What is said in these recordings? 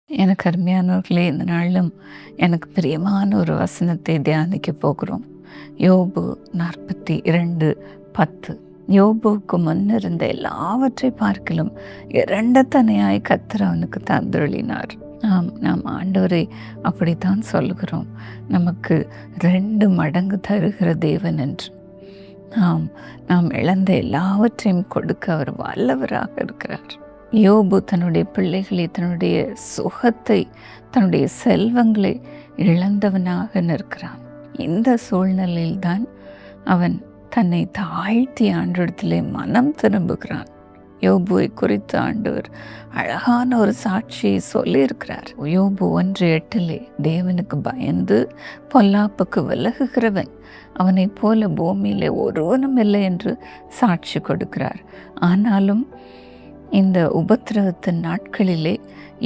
எனக்கு அருமையானவர்களே, இந்த நாளிலும் எனக்கு பிரியமான ஒரு வசனத்தை தியானிக்க போகிறோம். யோபு 42:10. யோபுவுக்கு முன்னிருந்த எல்லாவற்றை பார்க்கிலும் இரண்டத்தனையாய் கர்த்தர் அவனுக்கு தந்தருளினார். நாம் ஆண்டவரை அப்படித்தான் சொல்கிறோம், நமக்கு 2 மடங்கு தருகிற தேவன் என்று. நாம் இழந்த எல்லாவற்றையும் கொடுக்க அவர் வல்லவராக இருக்கிறார். யோபு தன்னுடைய பிள்ளைகளை, தன்னுடைய சுகத்தை, தன்னுடைய செல்வங்களை இழந்தவனாக நிற்கிறான். இந்த சூழ்நிலையில்தான் அவன் தன்னை தாழ்த்தி ஆண்டவரிடத்திலே மனம் திரும்புகிறான். யோபுவை குறித்து ஆண்டவர் அழகான ஒரு சாட்சியை சொல்லியிருக்கிறார். யோபு 1:8 தேவனுக்கு பயந்து பொல்லாப்புக்கு விலகுகிறவன் அவனைப் போல பூமியிலே ஒருவனும் இல்லை என்று சாட்சி கொடுக்கிறார். ஆனாலும் இந்த உபத்திரவத்தின் நாட்களிலே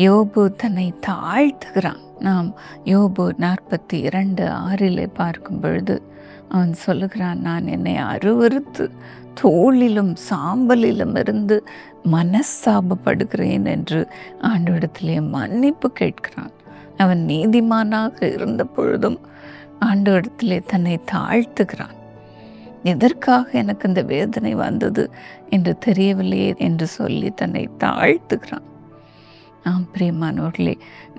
யோபு தன்னை தாழ்த்துகிறான். நாம் யோபு 42:6 பார்க்கும் பொழுது அவன் சொல்லுகிறான், நான் என்னை அருவருத்து தோளிலும் சாம்பலிலும் இருந்து மனஸ்தாபப்படுகிறேன் என்று ஆண்டவரிடத்திலே மன்னிப்பு கேட்கிறான். அவன் நீதிமானாக இருந்த பொழுதும் ஆண்டவரிடத்திலே தன்னை தாழ்த்துகிறான். எதற்காக எனக்கு இந்த வேதனை வந்தது என்று தெரியவில்லையே என்று சொல்லி தன்னை தாழ்த்துகிறான். பிரியமானவர்களே,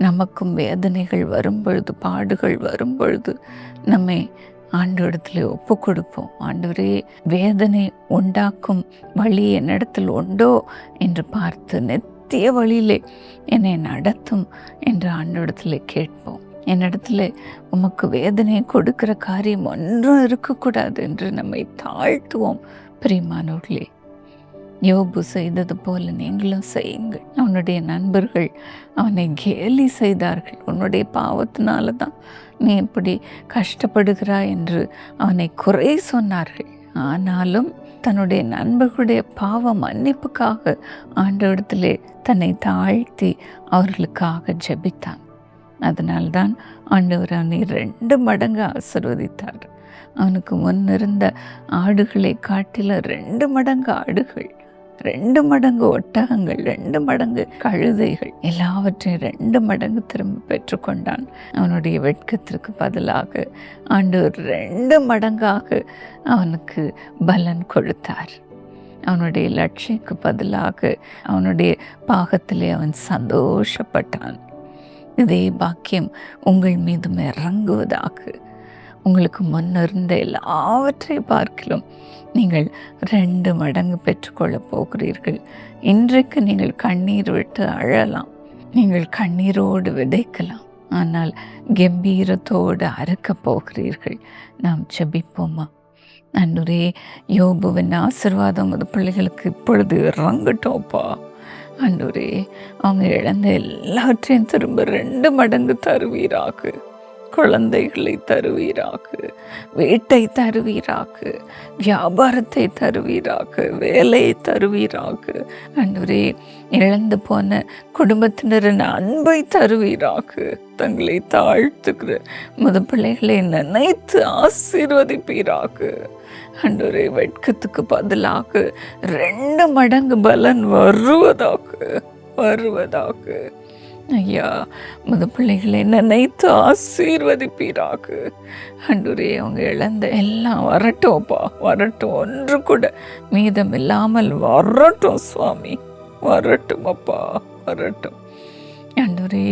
நமக்கும் வேதனைகள் வரும்பொழுது, பாடுகள் வரும்பொழுது நம்மை ஆண்டவரிடத்தில் ஒப்பு கொடுப்போம். ஆண்டவரே, வேதனை உண்டாக்கும் வழி என்னிடத்தில் உண்டோ என்று பார்த்து நித்திய வழியிலே என்னை நடத்தும் என்று ஆண்டவரிடத்தில் கேட்போம். என்னிடத்துல உமக்கு வேதனையை கொடுக்கிற காரியம் ஒன்றும் இருக்கக்கூடாது என்று நம்மை தாழ்த்துவோம். பிரியமானவர்களே, யோபு செய்தது போல நீங்களும் செய்யுங்கள். அவனுடைய நண்பர்கள் அவனை கேலி செய்தார்கள். உன்னுடைய பாவத்தினால தான் நீ இப்படி கஷ்டப்படுகிறாய் என்று அவனை குறை சொன்னார்கள். ஆனாலும் தன்னுடைய நண்பர்களுடைய பாவ மன்னிப்புக்காக ஆண்டவரிடத்திலே தன்னை தாழ்த்தி அவர்களுக்காக ஜெபித்தான். அதனால்தான் ஆண்டவர் அவனை 2 மடங்கு ஆசீர்வதித்தார். அவனுக்கு முன்னிருந்த ஆடுகளை காட்டில 2 மடங்கு ஆடுகள், 2 மடங்கு ஒட்டகங்கள், 2 மடங்கு கழுதைகள், எல்லாவற்றையும் 2 மடங்கு திரும்ப பெற்றுக்கொண்டான். அவனுடைய வெட்கத்திற்கு பதிலாக ஆண்டவர் 2 மடங்காக அவனுக்கு பலன் கொடுத்தார். அவனுடைய லட்சியக்கு பதிலாக அவனுடைய பாகத்திலே அவன் சந்தோஷப்பட்டான். இதே பாக்கியம் உங்கள் மீதும் இறங்குவதாக. உங்களுக்கு முன்னிருந்த எல்லாவற்றை பார்க்கிலும் நீங்கள் 2 மடங்கு பெற்றுக்கொள்ளப் போகிறீர்கள். இன்றைக்கு நீங்கள் கண்ணீர் விட்டு அழலாம், நீங்கள் கண்ணீரோடு விதைக்கலாம், ஆனால் கம்பீரத்தோடு அறுக்கப் போகிறீர்கள். நாம் ஜெபிப்போமா? ஆண்டவரே, யோபுவின் ஆசீர்வாதம் அது பிள்ளைகளுக்கு இப்பொழுது இறங்கட்டோப்பா. ஆண்டவரே, அவங்க இழந்த எல்லாவற்றையும் திரும்ப 2 மடங்கு தருவீராக. குழந்தைகளை தருவீராக, வீட்டை தருவீராக, வியாபாரத்தை தருவீராக, வேலையை தருவீராக. ஆண்டவரே, இழந்து போன குடும்பத்தினரின் அன்பை தருவீராக. தங்களை தாழ்த்துக்கிற பிள்ளைகளை நினைத்து ஆசீர்வதிப்பீராக. ஆண்டவரே, வெட்கத்துக்கு பதிலாக 2 மடங்கு பலன் வருவதாக. ஐயா, பிள்ளைகளை நினைத்து ஆசீர்வதிப்பீராக. ஆண்டவரே, அவங்க இழந்த எல்லாம் வரட்டோப்பா, வரட்டும். ஒன்று கூட மீதம் இல்லாமல் வரட்டும் சுவாமி, வரட்டும் அப்பா, வரட்டும். ஆண்டவரே,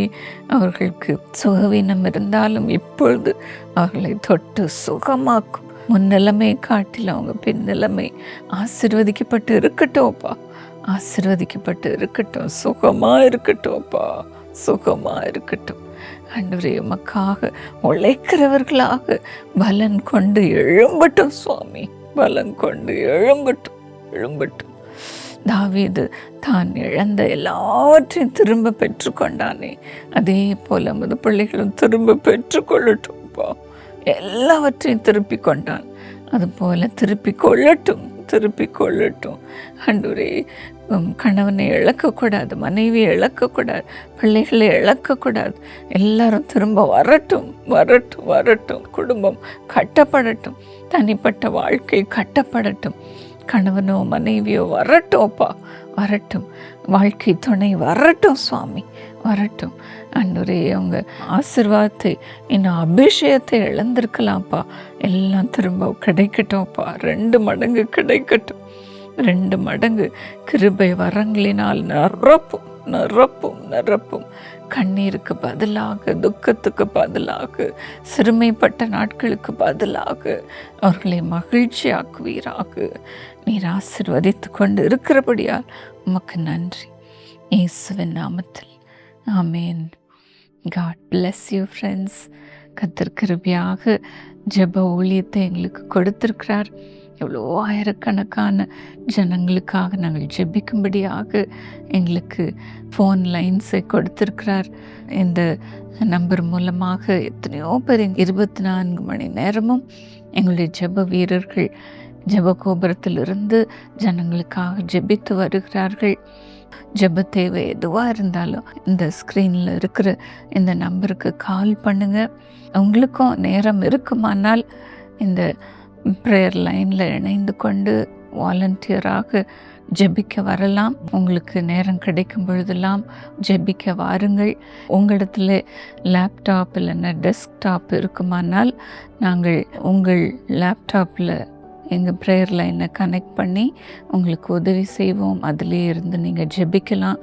அவர்களுக்கு சுகவீனம் இருந்தாலும் இப்பொழுது அவர்களை தொட்டு சுகமாக்கும். முன்னிலைமை காட்டில் அவங்க பின்னிலைமை ஆசீர்வதிக்கப்பட்டு இருக்கட்டும்ப்பா, ஆசீர்வதிக்கப்பட்டு இருக்கட்டும். சுகமா இருக்கட்டும்ப்பா, சுகமா இருக்கட்டும். ஆண்டவரே, உமக்காக உழைக்கிறவர்களாக பலன் கொண்டு எழும்பட்டும் சுவாமி, பலன் கொண்டு எழும்பட்டும். தாவீது தான் இழந்த எல்லாவற்றையும் திரும்ப பெற்றுக்கொண்டானே, அதே போல நமது பிள்ளைகளும் திரும்ப பெற்றுக்கொள்ளட்டும்ப்பா. எல்லாவற்றையும் திருப்பி கொண்டான், அதுபோல திருப்பி கொள்ளட்டும். ஆண்டவரே, கணவனை இழக்கக்கூடாது, மனைவியை இழக்கக்கூடாது, பிள்ளைகளை இழக்கக்கூடாது. எல்லாரும் திரும்ப வரட்டும். குடும்பம் கட்டப்படட்டும், தனிப்பட்ட வாழ்க்கை கட்டப்படட்டும். கணவனோ மனைவியோ வரட்டும்ப்பா, வரட்டும். வாழ்க்கை துணை வரட்டும் சுவாமி, வரட்டும். ஆண்டவரே, அவங்க ஆசீர்வாதத்தை, இன்னும் அபிஷேகத்தை இழந்திருக்கலாம்ப்பா, எல்லாம் திரும்ப கிடைக்கட்டும்ப்பா, 2 மடங்கு கிடைக்கட்டும். 2 மடங்கு கிருபை வரங்களினால் நிரப்பும் நிரப்பும் நிரப்பும். கண்ணீருக்கு பதிலாக, துக்கத்துக்கு பதிலாக, சிறுமைப்பட்ட நாட்களுக்கு பதிலாக அவர்களை மகிழ்ச்சியாக்குவீராக. நீர் ஆசீர்வதித்து கொண்டு இருக்கிறபடியால் உமக்கு நன்றி. இயேசுவின் நாமத்தில் ஆமேன். God bless you friends. கர்த்தர் கிருபையாக ஜெப ஊழியத்தை எங்களுக்கு கொடுத்திருக்கிறார். எவ்வளோ ஆயிரக்கணக்கான ஜனங்களுக்காக நாங்கள் ஜெபிக்கும்படியாக எங்களுக்கு ஃபோன் லைன்ஸை கொடுத்திருக்கிறார். இந்த நம்பர் மூலமாக எத்தனையோ பேர் 24 மணி நேரமும் எங்களுடைய ஜெப வீரர்கள் ஜெப கோபுரத்திலிருந்து ஜனங்களுக்காக ஜெபித்து வருகிறார்கள். ஜெப தேவை எதுவாக இருந்தாலும் இந்த ஸ்க்ரீனில் இருக்கிற இந்த நம்பருக்கு கால் பண்ணுங்கள். உங்களுக்கும் நேரம் இருக்குமானால் இந்த ப்ரேயர் லைனில் இணைந்து கொண்டு வாலண்டியராக ஜெபிக்க வரலாம். உங்களுக்கு நேரம் கிடைக்கும் பொழுதெல்லாம் ஜெபிக்க வாருங்கள். உங்களிடத்துல லேப்டாப் இல்லைன்னா டெஸ்க்டாப் இருக்குமானால் நாங்கள் உங்கள் லேப்டாப்பில் எங்கள் ப்ரேயர் லைனை கனெக்ட் பண்ணி உங்களுக்கு உதவி செய்வோம். அதிலே இருந்து நீங்கள் ஜெபிக்கலாம்.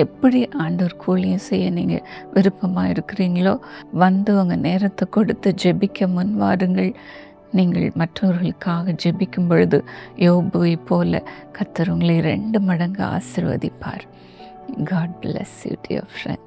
எப்படி ஆண்டவர் ஊழியம் செய்ய நீங்கள் விருப்பமாக இருக்கிறீங்களோ வந்து உங்கள் நேரத்தை கொடுத்து ஜெபிக்க முன் வாருங்கள். நீங்கள் மற்றவர்களுக்காக ஜெபிக்கும் பொழுது யோபுவை போல கர்த்தர் உங்களை 2 மடங்கு ஆசீர்வதிப்பார். God bless you, dear friend.